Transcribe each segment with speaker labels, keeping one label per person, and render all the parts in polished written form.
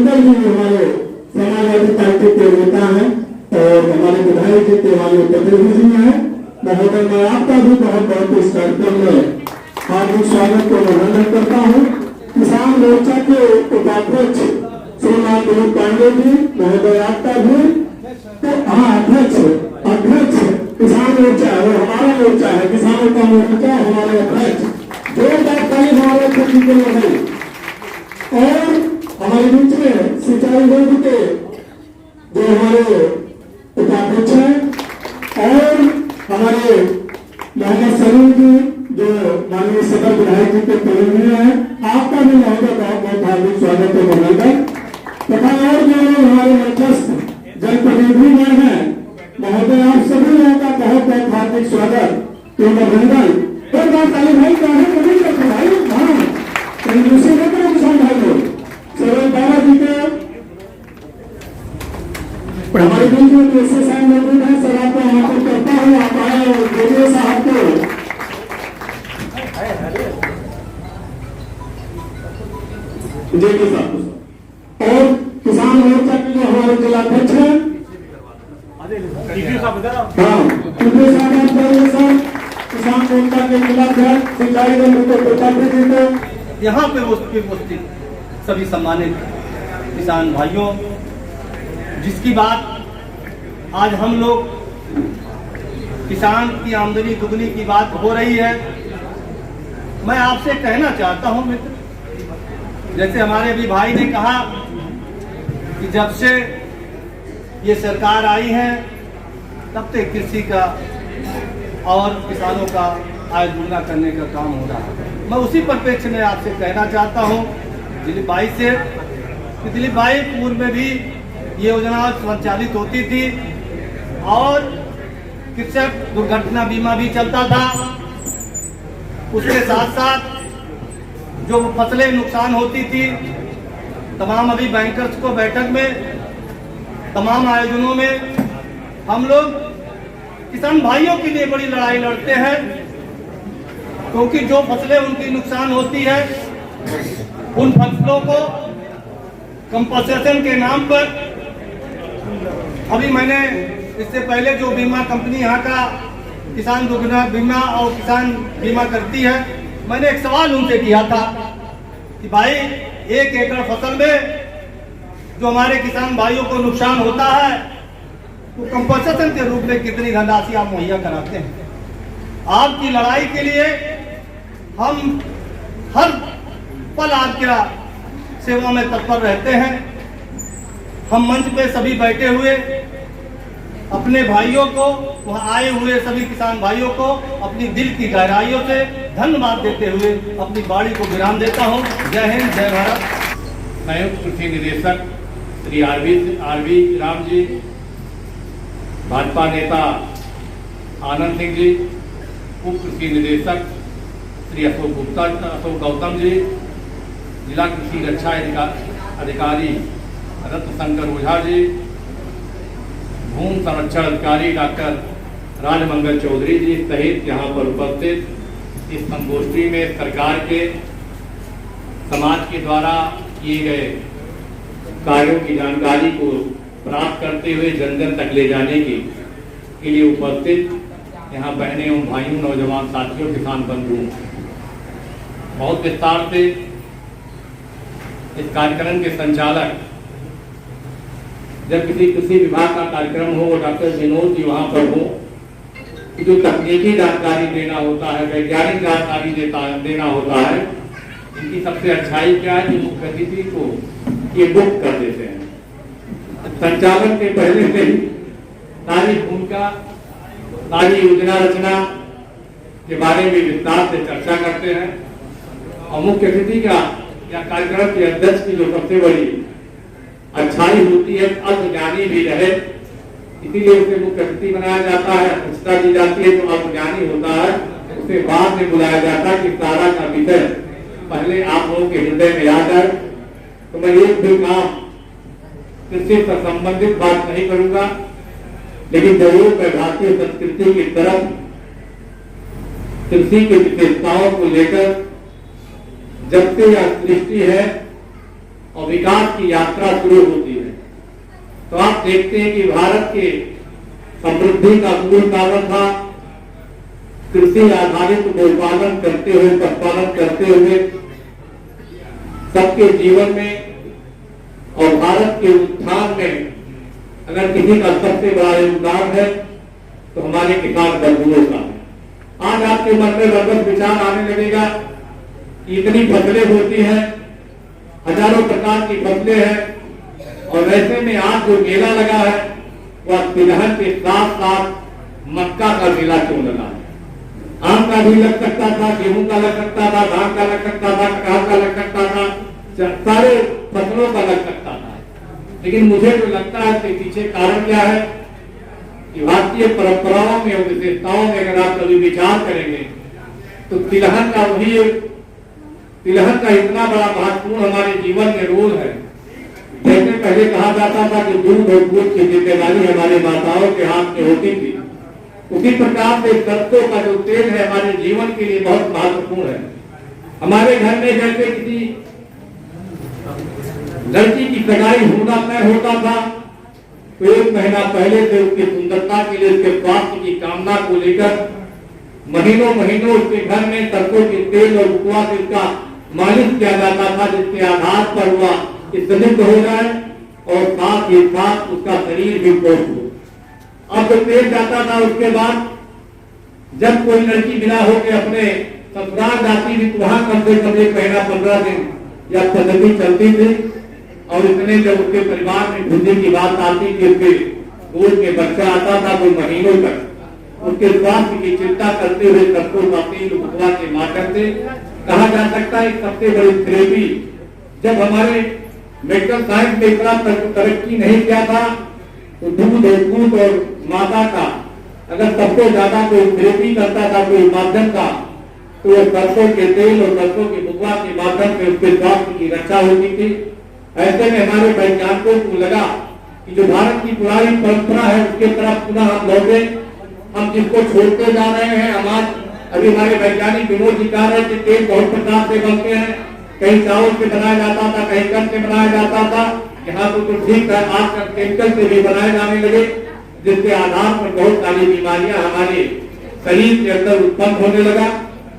Speaker 1: मंडल जी हमारे समाजवादी पार्टी के नेता हैं और हमारे विधायक जी तेवानी पटेल जी हैं। महोदय, मैं आपका भी बहुत बहुत इस कार्यक्रम में हार्दिक स्वागत को अभिनंदन करता हूँ। किसान मोर्चा के उपाध्यक्ष श्रीमान दिलीप पांडे जी महोदय, आपका भी अध्यक्ष किसान मोर्चा है, वो हमारा मोर्चा है, किसानों का मोर्चा हमारे अध्यक्ष जोरदार ताली हमारे खेती के लिए है। और हमारे बीच में सिंचाई बोर्ड के जो हमारे उपाध्यक्ष हैं और हमारे मोहम्मद सलीम जी जो माननीय सदर विधायक जी के प्रतिनिधि हैं, आपका भी महोदय बहुत बहुत हार्दिक स्वागत है अभिनंदन। तथा और जो हमारे मध्यस्थ जनप्रतिनिधि हैं महोदय, आप सभी लोगों का बहुत बहुत हार्दिक स्वागत एवं अभिनंदन। एक बार ताली भाई काहे नहीं करते भाई, हाँ कहीं दूसरे न करो किसान भाई लोग। सरल बाबा जी के हमारे बीच में दूसरे साहब मौजूद है, सर आपको आमंत्रित करता हूँ, आप आए और बोलिए साहब को। जी साहब और किसान मोर्चा के जो हमारे जिलाध्यक्ष हैं किसान मोर्चा के जिलाध्यक्ष सिंचाई मंत्री
Speaker 2: यहाँ पे उपस्थित सभी सम्मानित किसान भाइयों, जिसकी बात आज हम लोग किसान की आमदनी दुगनी की बात हो रही है, मैं आपसे कहना चाहता हूं मित्र, जैसे हमारे भी भाई ने कहा कि जब से ये सरकार आई है तब से कृषि का और किसानों का आय दुगना करने का काम हो रहा है। मैं उसी परिप्रेक्ष्य में आपसे कहना चाहता हूं दिलीप भाई से कि दिलीप भाई पूर्व में भी ये योजना संचालित होती थी और कृषक दुर्घटना बीमा भी चलता था। उसके साथ साथ जो फसलें नुकसान होती थी, तमाम अभी बैंकर्स को बैठक में तमाम आयोजनों में हम लोग किसान भाइयों के लिए बड़ी लड़ाई लड़ते हैं, क्योंकि जो फसलें उनकी नुकसान होती है उन फसलों को कंपनसेशन के नाम पर, अभी मैंने इससे पहले जो बीमा कंपनी यहाँ का किसान दुर्घटना बीमा और किसान बीमा करती है, मैंने एक सवाल उनसे किया था कि भाई 1 एकड़ फसल में जो हमारे किसान भाइयों को नुकसान होता है तो कंपनसेशन के रूप में कितनी धनराशि आप मुहैया कराते हैं। आपकी लड़ाई के लिए हम हर पल आपके सेवा में तत्पर रहते हैं। हम मंच पे सभी बैठे हुए अपने भाइयों को, वहां आए हुए सभी किसान भाइयों को अपनी दिल की गहराइयों से धन्यवाद देते हुए अपनी बाड़ी को विराम देता हूं। जय हिंद, जय भारत।
Speaker 3: संयुक्त कृषि निदेशक श्री आरवी राम जी, भाजपा नेता आनंद सिंह जी, उप कृषि निदेशक श्री अशोक गौतम जी, जिला कृषि रक्षा अधिकारी रत्न शंकर ओझा जी, भूमि संरक्षण अधिकारी डॉक्टर राजमंगल चौधरी जी सहित यहाँ पर उपस्थित इस संगोष्ठी में सरकार के समाज के द्वारा किए गए कार्यों की जानकारी को प्राप्त करते हुए जन जन तक ले जाने के लिए उपस्थित यहाँ बहनें एवं भाइयों, नौजवान साथियों, किसान बंधुओं, बहुत विस्तार से इस कार्यक्रम के संचालक, जब किसी कृषि विभाग का कार्यक्रम हो, डॉक्टर विनोद जी वहां पर हो, जो तकनीकी जानकारी देना होता है, वैज्ञानिक जानकारी देना होता है, इनकी सबसे अच्छाई क्या है कि मुख्य अतिथि को ये बुक कर देते हैं। संचालन के पहले से ही सारी भूमिका, सारी योजना रचना के बारे में विस्तार से चर्चा करते हैं और मुख्य अतिथि का या कार्यक्रम के अध्यक्ष की जो सबसे बड़ी अच्छाई होती है, अल्पज्ञानी भी रहे, इसीलिए उसे मुख्य अतिथि बनाया जाता है। अध्यक्षता दी जाती है, तो अल्पज्ञानी होता है उसे बाद में बुलाया जाता है कि सारा का विषय पहले आप लोगों के हृदय में आकर, तो मैं एक भी काम कृषि से संबंधित बात नहीं करूंगा, लेकिन जरूर मैं भारतीय संस्कृति की तरफ कृषि की विशेषताओं को लेकर, जब से यह सृष्टि है और विकास की यात्रा शुरू होती है। तो आप देखते हैं कि भारत के समृद्धि का मूल कारण था कृषि आधारित गोपालन करते हुए, पशुपालन करते हुए सबके जीवन में और भारत के उत्थान में अगर किसी का सबसे बड़ा योगदान है तो हमारे किसान बंधुओं का है। आज आपके मन में लगभग विचार आने लगेगा कि इतनी फसलें होती हैं, हजारों प्रकार की फसलें हैं, और ऐसे में आज जो मेला लगा है वह तिलहन के साथ साथ मक्का का मेला क्यों लगा है? आम का भी लग सकता था, गेहूं का लग सकता था, धान का लग सकता था, कपास का लग सकता था, सारे फसलों का लग सकता था। लेकिन मुझे जो लगता है इसके पीछे कारण क्या है कि भारतीय परंपराओं में और विशेषताओं में अगर आप कभी विचार करेंगे तो तिलहन का इतना बड़ा महत्वपूर्ण हमारे जीवन में रोल है। जैसे पहले कहा जाता था कि दूध और दूध की जिम्मेदारी हमारे माताओं के हाथ में होती थी, उसी प्रकार से सरसों का जो तेल है हमारे जीवन के लिए बहुत महत्वपूर्ण है। हमारे घर में जैसे किसी लड़की की सगाई होना तय होता था तो 1 महीना पहले से उसकी सुंदरता के लिए, उसके स्वास्थ्य की कामना को लेकर महीनों उसके घर में सरसों के तेल और उपवा से उसका मालिश किया जाता था, जिसके आधार पर वह स्निग्ध हो जाए और साथ ही साथ उसका शरीर भी पोष हो। अब जो तेल जाता था उसके बाद जब कोई लड़की बिना होकर अपने ससुराल जाती थी तो वहां कम से कम 1 महीना 15 दिन या पद्धति चलती थी, और इतने जब उसके परिवार में खुशी की बात आती कि उसके दूध में बच्चा आता था तो महीनों तक उसके स्वास्थ्य की चिंता करते हुए सबको तेल उपवा के माध्यम से कहा जा सकता है सबसे बड़ी थेरेपी। जब हमारे मेडिकल साइंस में इतना तरक्की नहीं किया था तो दूध और माता का अगर सबको ज्यादा कोई थेरेपी करता था कोई माध्यम का तो वह सरसों के तेल और सरसों के उपवा के माध्यम से उसके स्वास्थ्य की रक्षा होती थी। ऐसे में हमारे वैज्ञानिकों को लगा कि जो भारत की पुरानी परंपरा है उसके तरफ पुनः हम लौटे। हम जिसको छोड़ते जा रहे हैं, हम आज अभी हमारे वैज्ञानिक विनोद जी कह रहे थे तेल बहुत प्रकार से बनते हैं, कहीं चावल से बनाया जाता था, कहीं कम से बनाया जाता था, यहाँ तो ठीक है आजकल केमिकल से भी बनाए जाने लगे, जिसके आधार पर बहुत सारी बीमारियां हमारे शरीर के अंदर उत्पन्न होने लगा।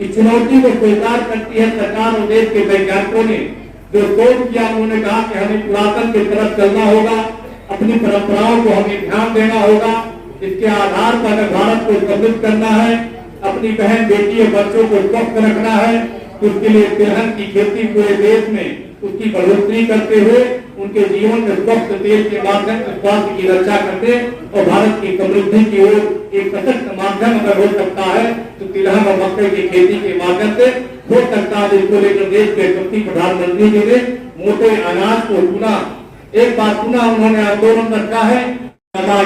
Speaker 3: इस चुनौती को स्वीकार करती है सरकार और देश के वैज्ञानिकों ने जो सोच किया, उन्होंने कहा कि हमें पुरातन की तरफ चलना होगा, अपनी परंपराओं को हमें ध्यान देना होगा। इसके आधार पर भारत को समृद्ध करना है, अपनी बहन बेटी और बच्चों को स्वस्थ रखना है, उसके लिए तिलहन की खेती पूरे देश में उसकी बढ़ोतरी करते हुए उनके जीवन में स्वस्थ तेल के माध्यम से स्वास्थ्य की रक्षा करते और भारत की समृद्धि की ओर एक सशक्त माध्यम अगर हो सकता है तो तिलहन और मक्के की खेती के माध्यम से हो सकता है। जिसको लेकर देश के शक्ति प्रधानमंत्री जी ने मोटे अनाज को एक बार पुनः उन्होंने आंदोलन रखा है।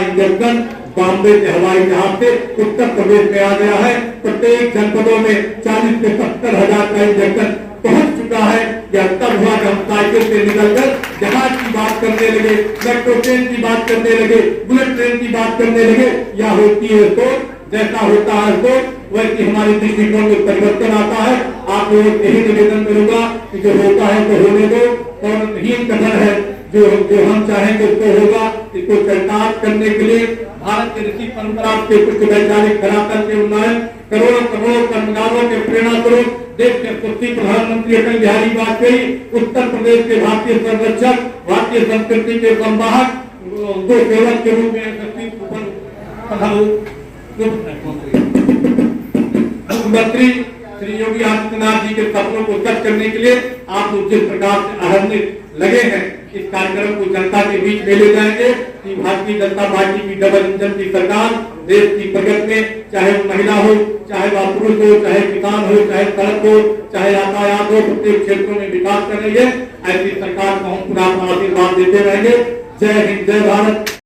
Speaker 3: इंजेक्शन बॉम्बे से हवाई जहाज से उत्तर प्रदेश में आ गया है। प्रत्येक जनपदों में 40 से 70 हजार का इंजेक्शन पहुंच चुका है। यह तब हुआ जब हम साइकिल से निकलकर जहाज की बात करने लगे, मेट्रो ट्रेन की बात करने लगे, बुलेट ट्रेन की बात करने लगे। यह होती है सोच, जैसा होता है सोच वैसे हमारे दृष्टिकोण में परिवर्तन आता है। आप लोगों से यही निवेदन करूंगा कि जो होता है तो होने दो, और यही कथन है जो हम चाहेंगे उसको होगा। इसको चरितार्थ करने के लिए भारत की ऋषि परंपरा के कुछ वैज्ञानिक धरातल के उन्नयन करोड़ों कर्मकारों के प्रेरणा स्वरूप देश के यशस्वी प्रधानमंत्री अटल बिहारी वाजपेयी, उत्तर प्रदेश के भारतीय संरक्षक, भारतीय संस्कृति के संवाहक, दो सेवक के रूप में मुख्यमंत्री श्री योगी आदित्यनाथ जी के सपनों को सच करने के लिए आप लोग जिस प्रकार से अहर्निश लगे हैं, इस कार्यक्रम को जनता के बीच में ले जाएंगे कि भारतीय जनता पार्टी की डबल इंजन की सरकार देश की प्रगति में, चाहे वो महिला हो, चाहे वह पुरुष हो, चाहे किसान हो, चाहे सड़क हो, चाहे यातायात हो, प्रत्येक क्षेत्रों में विकास कर रही है। ऐसी सरकार को हम पुनः आशीर्वाद देते रहेंगे। जय हिंद, जय भारत।